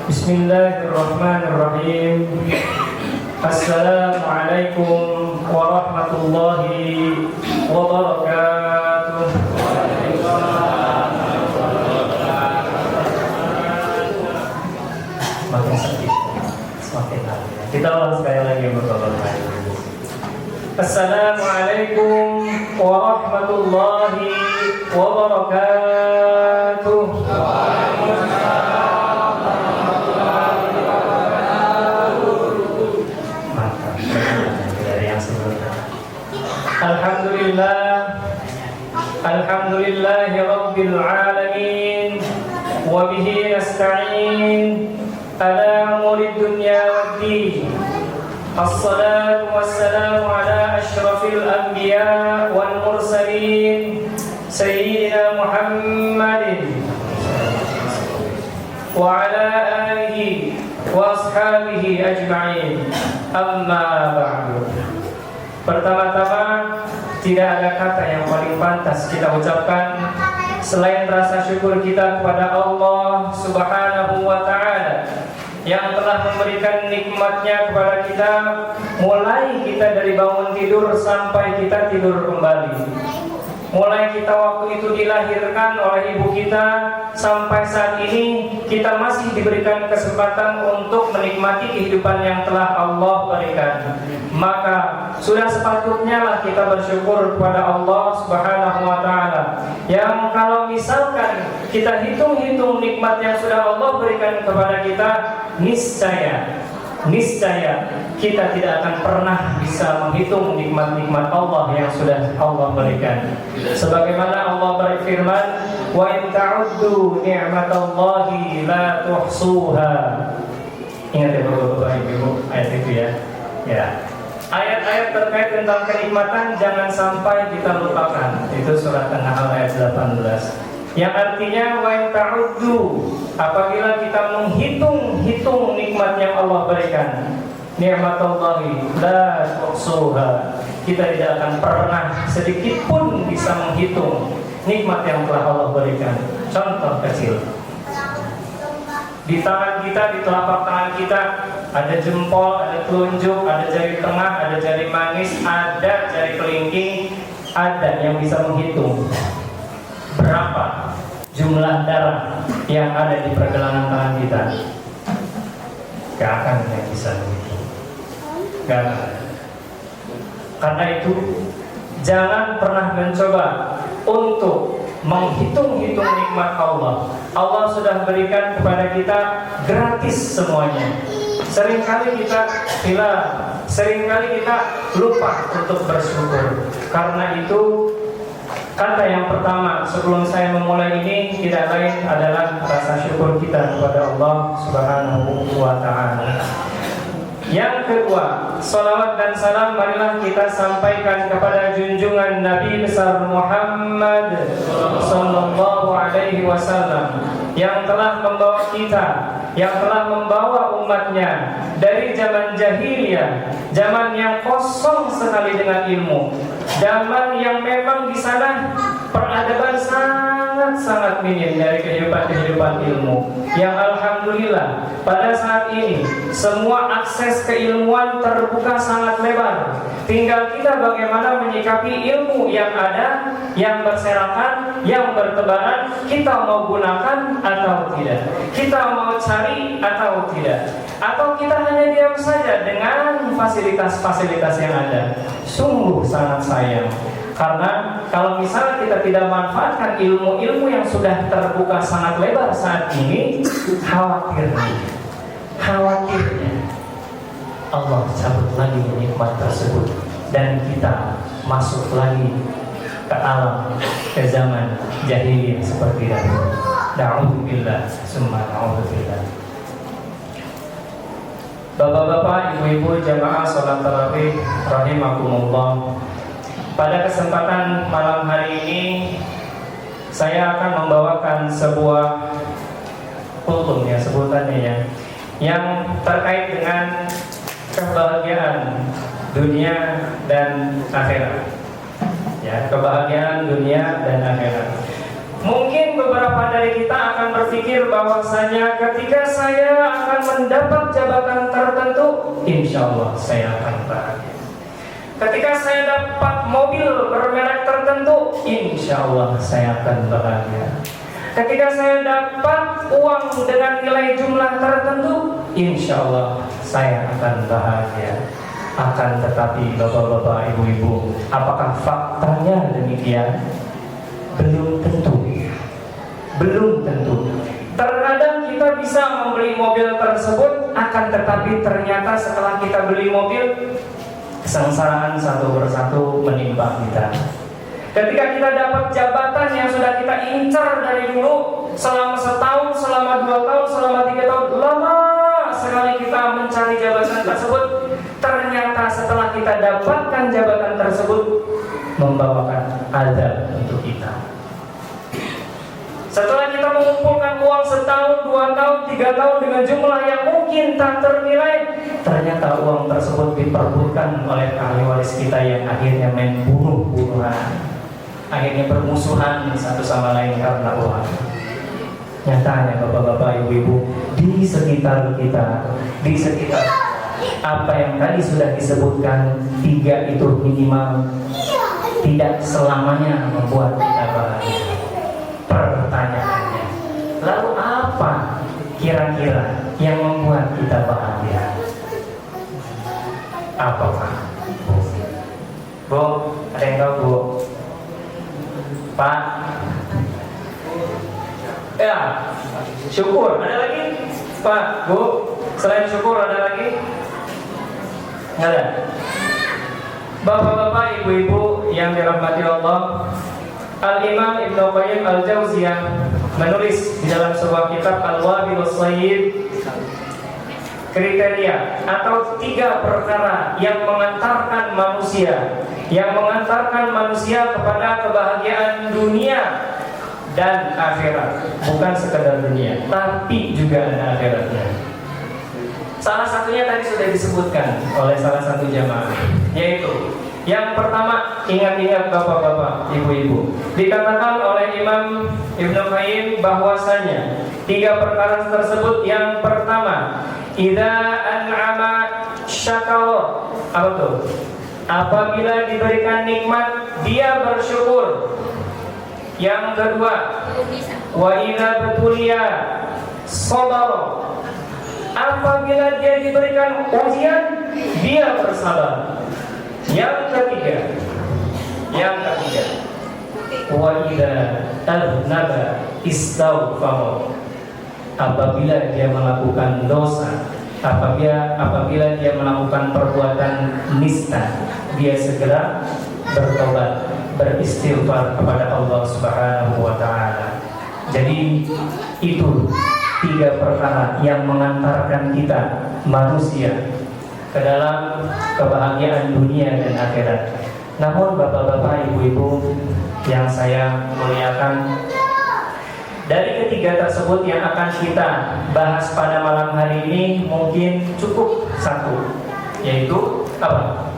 Bismillahirrahmanirrahim. Assalamualaikum warahmatullahi wabarakatuh. Makin sedih, semakin lama. Kita ulang sekali lagi beberapa. Assalamualaikum warahmatullahi wabarakatuh. Alhamdulillahi Rabbil Alamin. Wabihi nasta'in ala umuri dunya waddin. Assalatu wassalamu ala ashrafil anbiya wal mursalin Sayyidina Muhammadin wa ala alihi wa ashabihi ajma'in. Amma ba'du. Pertama-tama, tidak ada kata yang paling pantas kita ucapkan selain rasa syukur kita kepada Allah Subhanahu wa ta'ala yang telah memberikan nikmatnya kepada kita, mulai kita dari bangun tidur sampai kita tidur kembali. Mulai kita waktu itu dilahirkan oleh ibu kita sampai saat ini kita masih diberikan kesempatan untuk menikmati kehidupan yang telah Allah berikan. Maka sudah sepatutnya lah kita bersyukur kepada Allah Subhanahu wa ta'ala, yang kalau misalkan kita hitung-hitung nikmat yang sudah Allah berikan kepada kita, niscaya kita tidak akan pernah bisa menghitung nikmat-nikmat Allah yang sudah Allah berikan. Sebagaimana Allah berfirman, wa in ta'uddu ni'matallahi la tuhsuha. Ingat ya Bapak Ibu ayat itu ya. Ya. Ayat-ayat terkait tentang kenikmatan jangan sampai kita lupakan. Itu surat An-Nahl ayat 18. Yang artinya wa in ta'uddu, apabila kita menghitung-hitung nikmat yang Allah berikan, ni'matallahi la tuhsuha, kita tidak akan pernah sedikit pun bisa menghitung nikmat yang telah Allah berikan. Contoh kecil, di tangan kita, di telapak tangan kita ada jempol, ada telunjuk, ada jari tengah, ada jari manis, ada jari kelingking. Ada yang bisa menghitung berapa jumlah darah yang ada di pergelangan tangan kita? Gak akan yang bisa menghitung. Gak akan. Karena itu jangan pernah mencoba untuk menghitung-hitung nikmat Allah. Allah sudah berikan kepada kita gratis semuanya. Seringkali kita lupa untuk bersyukur. Karena itu kata yang pertama sebelum saya memulai ini tidak lain adalah rasa syukur kita kepada Allah Subhanahu wa ta'ala. Yang kedua, salawat dan salam marilah kita sampaikan kepada junjungan Nabi besar Muhammad sallallahu alaihi wasallam yang telah membawa kita, yang telah membawa umatnya dari zaman jahiliyah, zaman yang kosong sekali dengan ilmu, zaman yang memang di sana peradaban sangat minim dari kehidupan ilmu, yang alhamdulillah pada saat ini semua akses keilmuan terbuka sangat lebar. Tinggal kita bagaimana menyikapi ilmu yang ada, yang berserakan, yang bertebaran. Kita mau gunakan atau tidak, kita mau cari atau tidak, atau kita hanya diam saja dengan fasilitas-fasilitas yang ada. Sungguh sangat sayang. Karena kalau misalnya kita tidak manfaatkan ilmu-ilmu yang sudah terbuka sangat lebar saat ini, khawatirnya Allah cabut lagi nikmat tersebut dan kita masuk lagi ke alam, ke zaman jahiliyah seperti dahulu. Na'udzubillah, summa na'udzubillah. Bapak-bapak, ibu-ibu jamaah salat tarawih rahimakumullah. Pada kesempatan malam hari ini saya akan membawakan sebuah kultum ya, sebutannya ya, yang terkait dengan kebahagiaan dunia dan akhirat. Ya, kebahagiaan dunia dan akhirat. Mungkin beberapa beberapa dari kita akan berpikir bahwasanya ketika saya akan mendapat jabatan tertentu, insya Allah saya akan bahagia. Ketika saya dapat mobil bermerek tertentu, insya Allah saya akan bahagia. Ketika saya dapat uang dengan nilai jumlah tertentu, insya Allah saya akan bahagia. Akan tetapi bapak-bapak, ibu-ibu, apakah faktanya demikian? Belum tentu. Belum tentu. Terkadang kita bisa membeli mobil tersebut, akan tetapi ternyata setelah kita beli mobil, kesengsaraan satu persatu menimpa kita. Ketika kita dapat jabatan yang sudah kita incar dari dulu, selama setahun, selama 2 tahun, selama 3 tahun, lama sekali kita mencari jabatan tersebut, ternyata setelah kita dapatkan jabatan tersebut membawakan azab untuk kita. Setelah kita mengumpulkan uang setahun, 2 tahun, 3 tahun dengan jumlah yang mungkin tak ternilai, ternyata uang tersebut diperbutkan oleh ahli waris kita yang akhirnya main bunuh-bunuhan, akhirnya bermusuhan satu sama lain karena uang. Nyatanya bapak-bapak, ibu-ibu, di sekitar kita, di sekitar apa yang tadi sudah disebutkan, 3 itu minimal tidak selamanya membuat kita bahagia. Pertanyaannya, lalu apa kira-kira yang membuat kita bahagia? Apakah? Bu, ada yang tahu, Bu? Pak? Ya, syukur. Ada lagi? Pak, Bu, selain syukur ada lagi? Nggak ada? Bapak-bapak, ibu-ibu yang dirahmati Allah, Al-Imam Ibnu Qayyim Al-Jauziyah menulis di dalam sebuah kitab Al-Wabilus Sayyib kriteria atau 3 perkara yang mengantarkan manusia kepada kebahagiaan dunia dan akhirat. Bukan sekedar dunia, tapi juga ada akhiratnya. Salah satunya tadi sudah disebutkan oleh salah satu jamaah, yaitu yang pertama, ingat-ingat bapak-bapak, ibu-ibu, dikatakan oleh Imam Ibnu Qayyim bahwasanya 3 perkara tersebut. Yang pertama, idza an'ama syakara. Apa tuh? Apabila diberikan nikmat, dia bersyukur. Yang kedua, wa idza betulia sabara. Apabila dia diberikan ujian, dia bersabar. Yang ketiga, wa idza aznaba istaghfar. Apabila dia melakukan dosa, apabila dia melakukan perbuatan nista, dia segera bertobat, beristighfar kepada Allah Subhanahu wa taala. Jadi itu 3 perkara yang mengantarkan kita manusia ke dalam kebahagiaan dunia dan akhirat. Namun bapak-bapak, ibu-ibu yang saya muliakan, dari ketiga tersebut yang akan kita bahas pada malam hari ini mungkin cukup 1, yaitu apa?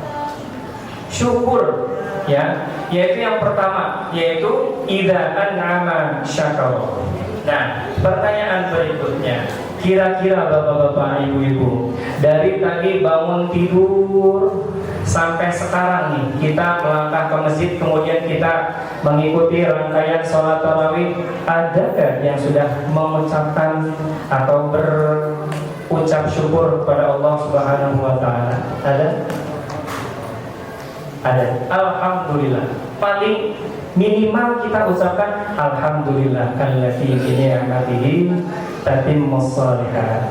Syukur, ya, yaitu yang pertama, yaitu idza an'ama syakara. Nah, pertanyaan berikutnya, kira-kira bapak-bapak, ibu-ibu, dari tadi bangun tidur sampai sekarang nih, kita melangkah ke masjid, kemudian kita mengikuti rangkaian sholat tarawih, adakah yang sudah mengucapkan atau berucap syukur kepada Allah Subhanahu wa taala? Ada? Ada. Alhamdulillah. Paling minimal kita ucapkan alhamdulillah kallati bi ni'matihi tatimmus shalihat.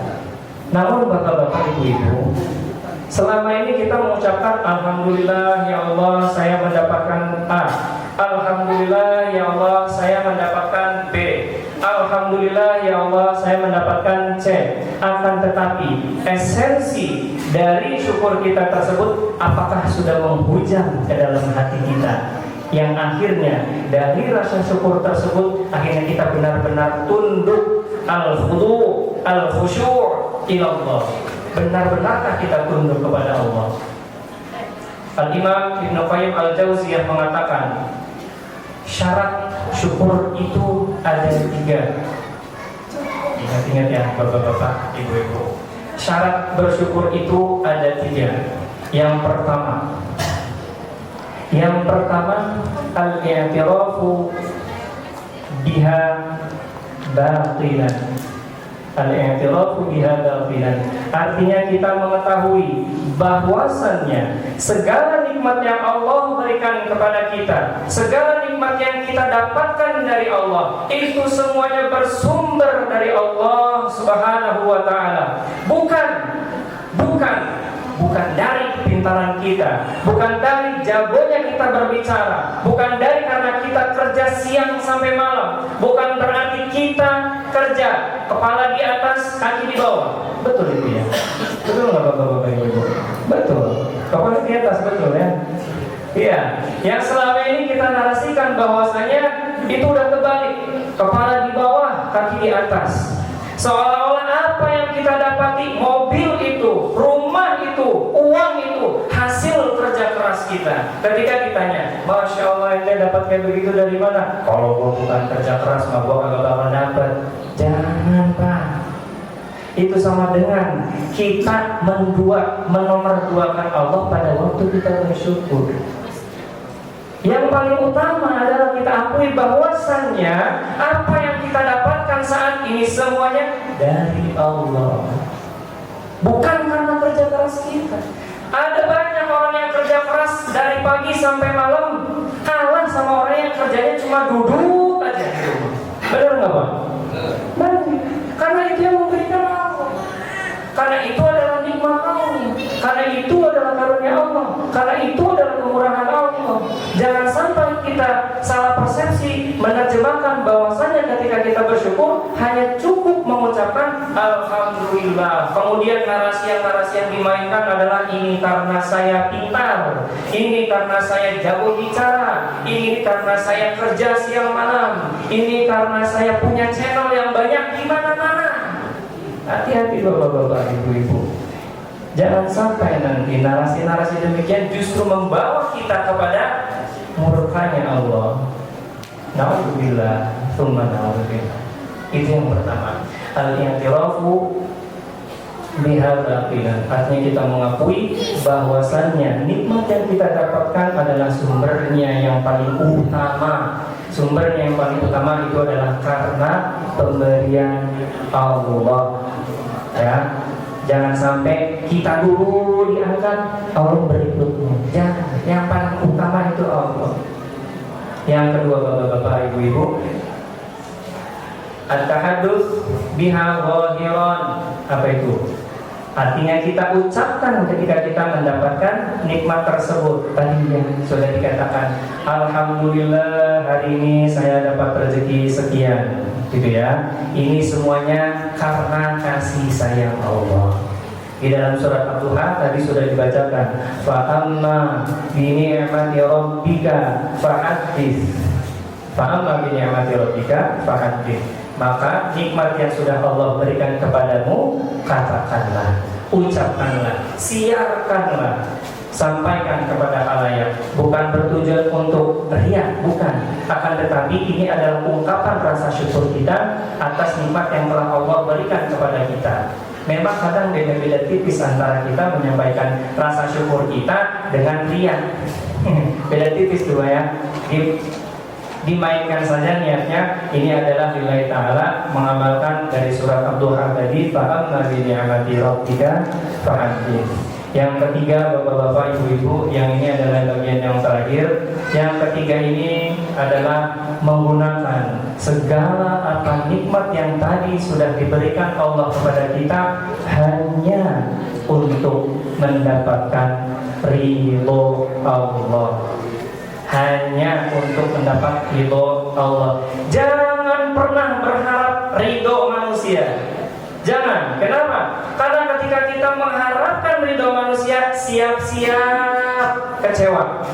Namun bapak-bapak, ibu-ibu, selama ini kita mengucapkan alhamdulillah ya Allah saya mendapatkan A, alhamdulillah ya Allah saya mendapatkan B, alhamdulillah ya Allah saya mendapatkan C. Akan tetapi esensi dari syukur kita tersebut apakah sudah menghujam ke dalam hati kita, yang akhirnya dari rasa syukur tersebut akhirnya kita benar-benar tunduk, al-khudu, al-khusyu' ila Allah. Benar-benarkah kita tunduk kepada Allah? Al-Imam Ibnu Qayyim Al-Jauziyah mengatakan, Syarat syukur itu ada 3. Ingat-ingat ya bapak-bapak, ibu-ibu. Syarat bersyukur itu ada 3. Yang pertama al-i'tirafu biha batilan. Al-i'tirafu biha batilan. Artinya kita mengetahui bahwasannya segala nikmat yang Allah berikan kepada kita, segala nikmat yang kita dapatkan dari Allah, itu semuanya bersumber dari Allah Subhanahu wa taala. Bukan dari kepintaran kita, bukan dari jagonya kita berbicara, bukan dari karena kita kerja siang sampai malam, bukan berarti kita kerja kepala di atas, kaki di bawah. Betul itu ya? Betul nggak bapak-bapak ibu? Betul. Kepala di atas, betul ya? Iya. Yang selama ini kita narasikan bahwasanya itu udah terbalik, kepala di bawah, kaki di atas. Seolah-olah apa yang kita dapati, mobil itu, rumah itu, uang itu, hasil kerja keras kita. Ketika ditanya, Masya Allah ini dapat kayak begitu dari mana? Kalau gua bukan kerja keras, mah gua kagak bakal dapat. Jangan Pak. Itu sama dengan kita menomorduakan Allah pada waktu kita bersyukur. Yang paling utama adalah kita akui bahwasannya apa yang kita dapatkan saat ini semuanya dari Allah, bukan karena kerja keras kita. Ada banyak orang yang kerja keras dari pagi sampai malam, kalah sama orang yang kerjanya cuma duduk aja di rumah. Benar nggak Pak? Benar. Karena itu yang memberikan Allah. Karena itu adalah nikmat Allah. Karena itu adalah karunia Allah. Karena itu adalah kemurahan Allah. Jangan sampai kita salah persepsi menerjemahkan bahwasanya ketika kita bersyukur hanya cukup mengucapkan Alhamdulillah. Kemudian narasi yang dimainkan adalah ini karena saya pintar, ini karena saya jago bicara, ini karena saya kerja siang malam, ini karena saya punya channel yang banyak di mana-mana. Hati-hati bapak-bapak, ibu-ibu. Jangan sampai nanti narasi-narasi demikian justru membawa kita kepada murkanya Allah. Na'udzubillah, tsumma na'udzubillah. Itu yang pertama. Al-i'tirafu bihadza qilan. Artinya kita mengakui bahwasannya nikmat yang kita dapatkan adalah sumbernya yang paling utama. Sumbernya yang paling utama itu adalah karena pemberian Allah. Ya, jangan sampai kita dulu diangkat, Allah berikutnya. Jangan, yang paling utama itu Allah. Yang kedua bapak-bapak, ibu-ibu, at-tahadduts biha zahiran. Apa itu? Artinya kita ucapkan ketika kita mendapatkan nikmat tersebut. Tadi yang sudah dikatakan, Alhamdulillah hari ini saya dapat rezeki sekian, gitu ya. Ini semuanya karena kasih sayang Allah. Di dalam surat Al-Duha tadi sudah dibacakan, fa amma bi ni'mati rabbika fahaddits. Fa amma bi ni'mati rabbika fahaddits. Maka nikmat yang sudah Allah berikan kepadamu, katakanlah, ucapkanlah, siarkanlah, sampaikan kepada khalayak. Bukan bertujuan untuk riya, bukan. Akan tetapi ini adalah ungkapan rasa syukur kita atas nikmat yang telah Allah berikan kepada kita. Memang kadang beda-beda tipis antara kita menyampaikan rasa syukur kita dengan riya. Beda tipis dua ya. Dimainkan saja niatnya ini adalah lillahi ta'ala, mengamalkan dari surat Ad-Duha tadi, fa'am nabi ni'amati rabbika fa'addin. Yang ketiga bapak-bapak ibu-ibu, yang ini adalah bagian yang terakhir. Yang ketiga ini adalah menggunakan segala apa nikmat yang tadi sudah diberikan Allah kepada kita hanya untuk mendapatkan ridho Allah, hanya untuk mendapat ridho Allah. Jangan pernah berharap ridho manusia. Jangan. Kenapa? Karena ketika kita mengharapkan ridho manusia, siap-siap kecewa.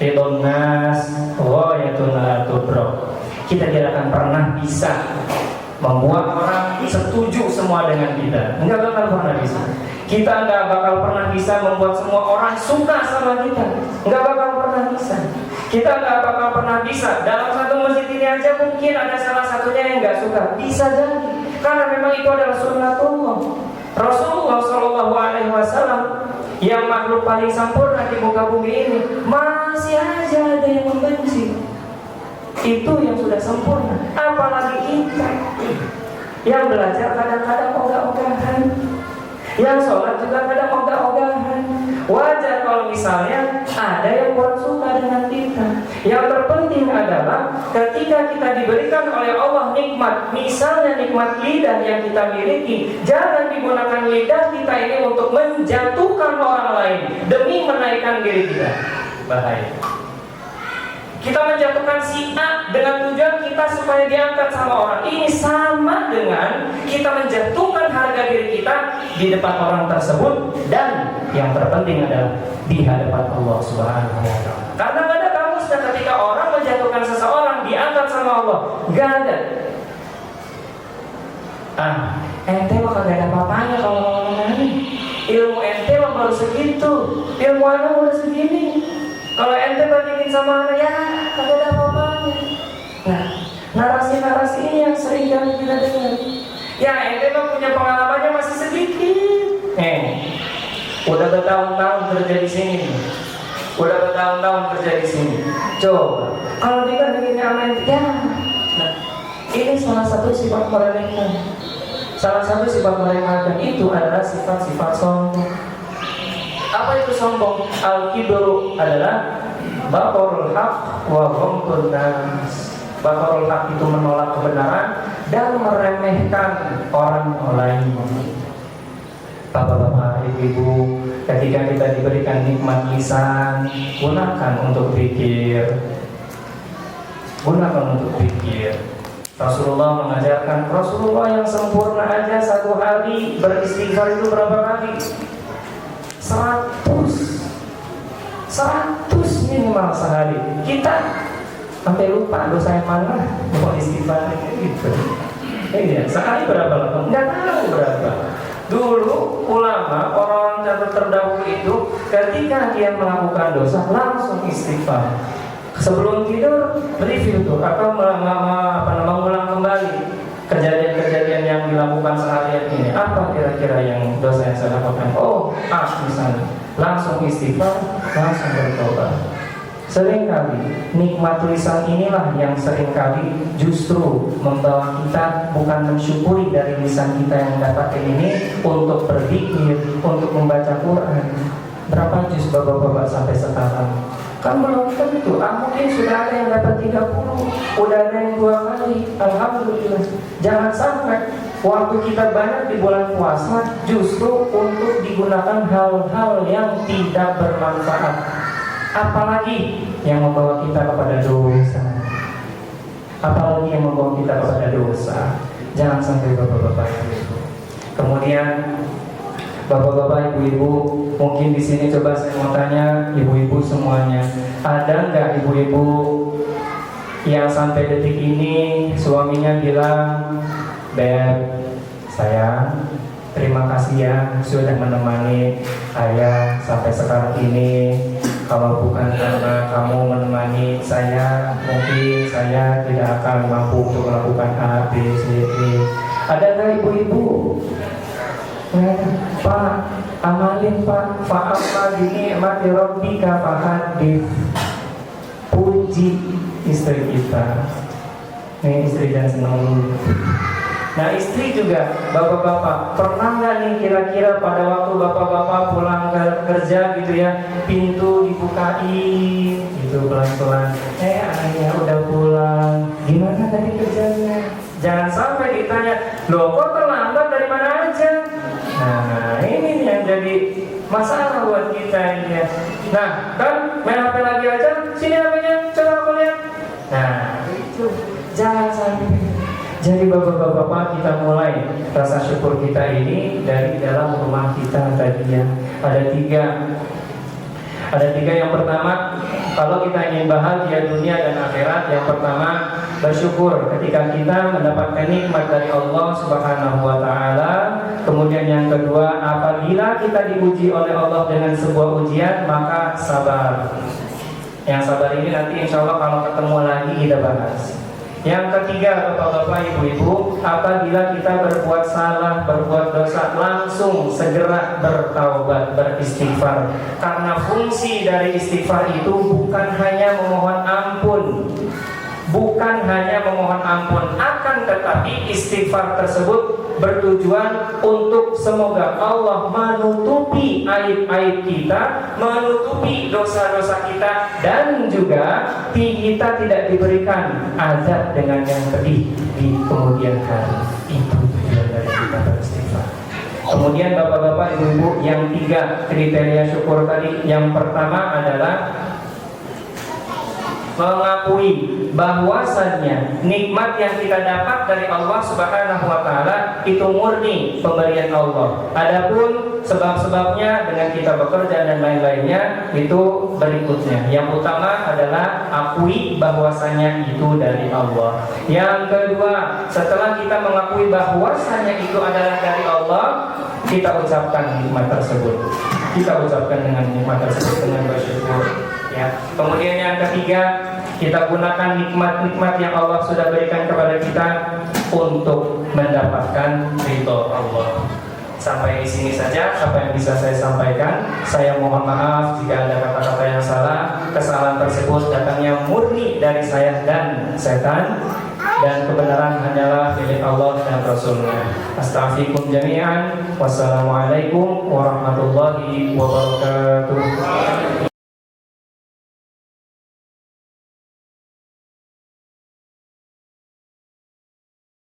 Ridho nas ghayatun la tudrak. Kita tidak akan pernah bisa membuat orang setuju semua dengan kita. Enggak bakal pernah bisa. Kita enggak bakal pernah bisa membuat semua orang suka sama kita. Enggak bakal pernah bisa. Kita nggak bakal pernah bisa. Dalam satu masjid ini aja mungkin ada salah satunya yang nggak suka. Bisa jadi, karena memang itu adalah sunnatullah. Rasulullah Shallallahu Alaihi Wasallam yang makhluk paling sempurna di muka bumi ini masih aja ada yang membenci. Itu yang sudah sempurna. Apalagi kita yang belajar kadang-kadang ogah-ogahan, yang sholat juga kadang ogah-ogahan. Wajar kalau misalnya ada yang kurang suka dengan kita. Yang terpenting adalah ketika kita diberikan oleh Allah nikmat, misalnya nikmat lidah yang kita miliki, jangan digunakan lidah kita ini untuk menjatuhkan orang lain demi menaikkan diri kita. Bahaya. Kita menjatuhkan si A dengan tujuan kita supaya diangkat sama orang. Ini sama dengan kita menjatuhkan harga diri kita di depan orang tersebut, dan yang terpenting adalah di hadapan Allah Subhanahu wa Ta'ala. Karena gak ada kamusnya ketika orang menjatuhkan seseorang diangkat sama Allah. Gak ada. Ente mah kagak ada apa-apanya kalau ngomong ini. Ilmu ente mah baru segitu, ilmu anak udah segini. Kalau ente bandingin sama anak, ya kagak ada apa-apanya. Nah, narasi-narasi ini yang sering kali kita dengar. Ya ente mah punya pengalamannya masih sedikit. Udah bertahun-tahun kerja di sini. Udah bertahun-tahun kerja di sini. Coba, kalau dibandingin sama ente, ya. Nah, ini salah satu sifat meremehkan. Salah satu sifat meremehkan itu adalah sifat-sifat sombong. Apa itu sombong? Al-kibru adalah batorul haq wa ghamtun nas. Batorul haq itu menolak kebenaran dan meremehkan orang lain. Bapak-bapak, ibu-ibu, ketika kita diberikan nikmat lisan, gunakan untuk pikir. Gunakan untuk pikir. Rasulullah mengajarkan, Rasulullah yang sempurna aja satu hari beristighfar itu berapa kali? 100 minimal sehari. Kita sampai lupa dosa yang mana mau istighfar gitu. Iya, sehari berapa lama? Nggak tahu berapa. Dulu ulama, orang-orang terdahulu itu ketika dia melakukan dosa langsung istighfar. Sebelum tidur review tuh atau mengulang kembali kejadian-kejadian yang dilakukan seharian ini. Apa kira-kira yang dosa yang saya lakukan? Misalnya langsung istighfar, langsung bertobat. Seringkali nikmat lisan inilah yang seringkali justru membawa kita bukan mensyukuri dari lisan kita yang dapat ini untuk berzikir, untuk membaca Quran. Berapa juz bapak-bapak sampai sekarang? Kan belum tentu. Mungkin sudah ada yang dapat 30, udah ada yang 2 kali. Alhamdulillah. Jangan sampai waktu kita banyak di bulan puasa justru untuk digunakan hal-hal yang tidak bermanfaat, apalagi yang membawa kita kepada dosa. Apalagi yang membawa kita kepada dosa. Jangan sampai bapak-bapak itu. Kemudian bapak-bapak, ibu-ibu, mungkin di sini coba saya mau tanya ibu-ibu semuanya, ada nggak ibu-ibu yang sampai detik ini suaminya bilang, Beb, sayang, terima kasih ya sudah menemani ayah sampai sekarang ini. Kalau bukan karena kamu menemani saya, mungkin saya tidak akan mampu untuk melakukan A, B, C, D. Ada nggak ibu-ibu? Pak, amalin Pak, fa'amma binikmati rabbika fahadith. Puji istri kita. Ini istri dan senang dulu. Nah istri juga, bapak-bapak, pernah nggak nih kira-kira pada waktu bapak-bapak pulang kerja gitu ya, pintu dibukain gitu pelan-pelan, ayah udah pulang, gimana tadi kerjanya? Jangan sampai ditanya, loh kok terlambat dari mana aja? Nah ini yang jadi masalah buat kita ini ya. Nah kan main HP lagi aja, sini HP-nya, coba aku lihat. Nah itu, jangan sampai. Jadi bapak-bapak, kita mulai rasa syukur kita ini dari dalam rumah kita tadinya. Ada tiga. Yang pertama, kalau kita ingin bahagia dunia dan akhirat, yang pertama bersyukur ketika kita mendapatkan nikmat dari Allah Subhanahu wa Ta'ala. Kemudian yang kedua, apabila kita diuji oleh Allah dengan sebuah ujian, maka sabar. Yang sabar ini nanti insya Allah kalau ketemu lagi kita bahas. Yang ketiga, bapak-bapak, ibu-ibu, apabila kita berbuat salah, berbuat dosa, langsung segera bertaubat, beristighfar. Karena fungsi dari istighfar itu bukan hanya memohon ampun, akan tetapi istighfar tersebut bertujuan untuk semoga Allah menutupi aib-aib kita, menutupi dosa-dosa kita, dan juga kita tidak diberikan azab dengan yang pedih di kemudian hari. Itu tujuan dari kita beristighfar. Kemudian bapak-bapak, ibu-ibu, yang tiga kriteria syukur tadi, yang pertama adalah mengakui bahwasannya nikmat yang kita dapat dari Allah Subhanahu wa taala itu murni pemberian Allah. Adapun sebab-sebabnya dengan kita bekerja dan lain-lainnya itu berikutnya. Yang utama adalah akui bahwasannya itu dari Allah. Yang kedua, setelah kita mengakui bahwasannya itu adalah dari Allah, kita ucapkan nikmat tersebut. Kita ucapkan dengan nikmat tersebut dengan bersyukur. Ya. Kemudian yang ketiga, kita gunakan nikmat-nikmat yang Allah sudah berikan kepada kita untuk mendapatkan ridho Allah. Sampai di sini saja apa yang bisa saya sampaikan. Saya mohon maaf jika ada kata-kata yang salah. Kesalahan tersebut datangnya murni dari saya dan setan, dan kebenaran hanyalah milik Allah dan Rasulnya. Astaghfirukum jami'an. Wassalamualaikum warahmatullahi wabarakatuh.